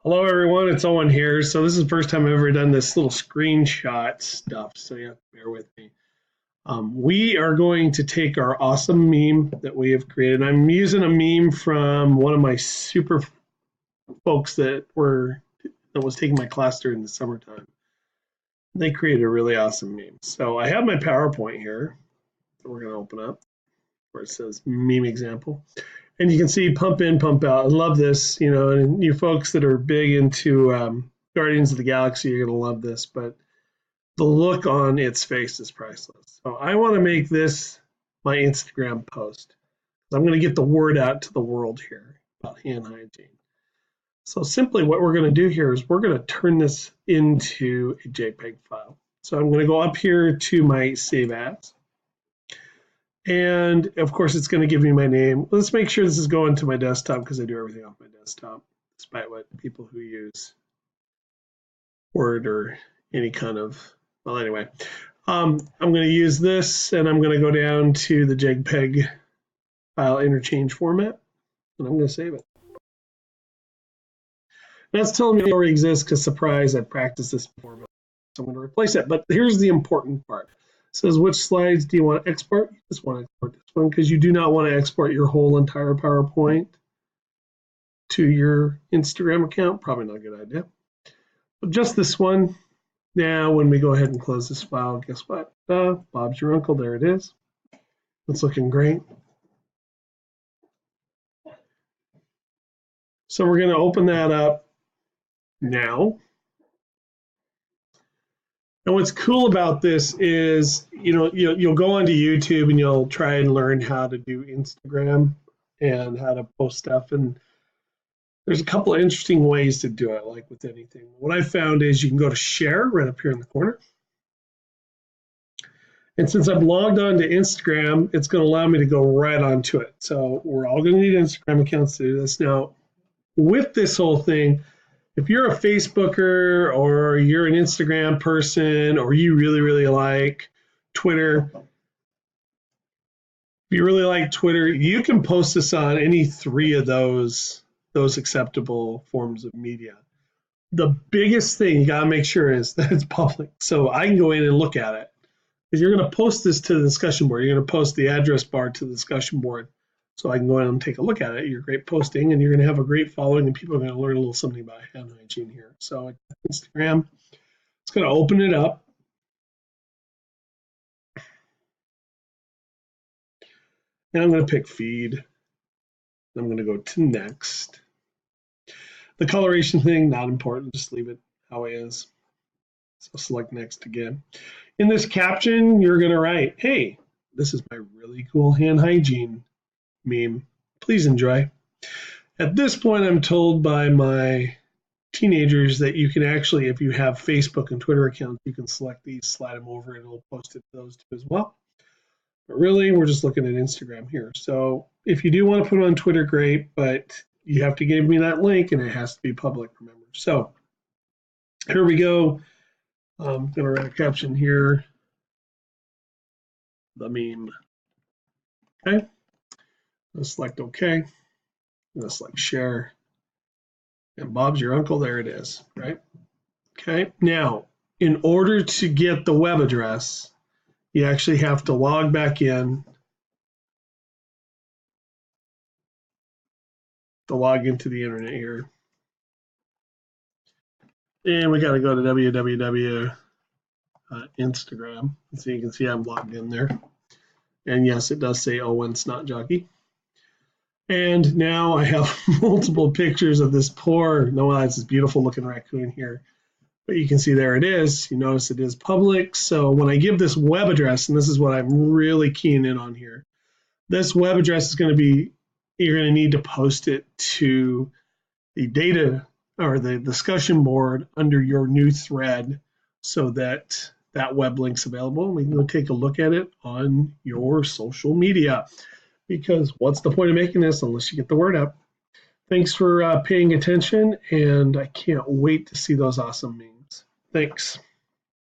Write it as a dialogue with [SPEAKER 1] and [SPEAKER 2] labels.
[SPEAKER 1] Hello, everyone. It's Owen here. So this is the first time I've ever done this little screenshot stuff. So you have to bear with me. We are going to take our awesome meme that we have created. I'm using a meme from one of my super folks that was taking my class during the summertime. They created a really awesome meme. So I have my PowerPoint here that we're going to open up where it says meme example. And you can see pump in, pump out. I love this, and you folks that are big into Guardians of the Galaxy, you're going to love this, but the look on its face is priceless. So I want to make this my Instagram post. I'm going to get the word out to the world here about hand hygiene. So simply what we're going to do here is we're going to turn this into a JPEG file. So I'm going to go up here to my Save As. And of course, it's going to give me my name. Let's make sure this is going to my desktop because I do everything off my desktop, despite what people who use Word or any kind of, well, anyway. I'm going to use this and I'm going to go down to the JPEG file interchange format and I'm going to save it. That's telling me it already exists because, surprise, I've practiced this before, so I'm going to replace it. But here's the important part. It says, which slides do you want to export? You just want to export this one because you do not want to export your whole entire PowerPoint to your Instagram account. Probably not a good idea. But just this one. Now, when we go ahead and close this file, guess what? Bob's your uncle. There it is. It's looking great. So we're going to open that up now. And what's cool about this is, you'll go onto YouTube and you'll try and learn how to do Instagram and how to post stuff. And there's a couple of interesting ways to do it, like with anything. What I found is you can go to share right up here in the corner. And since I'm logged on to Instagram, it's going to allow me to go right onto it. So we're all going to need Instagram accounts to do this. Now, with this whole thing, if you're a Facebooker or you're an Instagram person or you really, really like Twitter, if you really like Twitter, you can post this on any three of those acceptable forms of media. The biggest thing you got to make sure is that it's public. So I can go in and look at it. Because you're going to post this to the discussion board. You're going to post the address bar to the discussion board. So I can go in and take a look at it. You're great posting, and you're going to have a great following, and people are going to learn a little something about hand hygiene here. So Instagram, it's going to open it up. And I'm going to pick feed. I'm going to go to next. The coloration thing, not important. Just leave it how it is. So select next again. In this caption, you're going to write, hey, this is my really cool hand hygiene meme. Please enjoy. At this point, I'm told by my teenagers that you can actually, if you have Facebook and Twitter accounts, you can select these, slide them over, and it'll post it to those two as well. But really, we're just looking at Instagram here. So if you do want to put it on Twitter, great, but you have to give me that link, and it has to be public, remember. So here we go. I'm going to write a caption here. The meme. Okay. I'm going to select OK. I'm going to select share. And Bob's your uncle. There it is, right? Okay. Now, in order to get the web address, you actually have to log back in. To log into the internet here. And we got to go to www. Instagram. So you can see I'm logged in there. And yes, it does say Owen Snot Jockey. And now I have multiple pictures of this it's this beautiful looking raccoon here. But you can see there it is. You notice it is public. So when I give this web address, and this is what I'm really keying in on here, this web address is going to be, you're going to need to post it to the data or the discussion board under your new thread so that web link's available. We can go take a look at it on your social media because what's the point of making this unless you get the word out? Thanks for paying attention, and I can't wait to see those awesome memes. Thanks.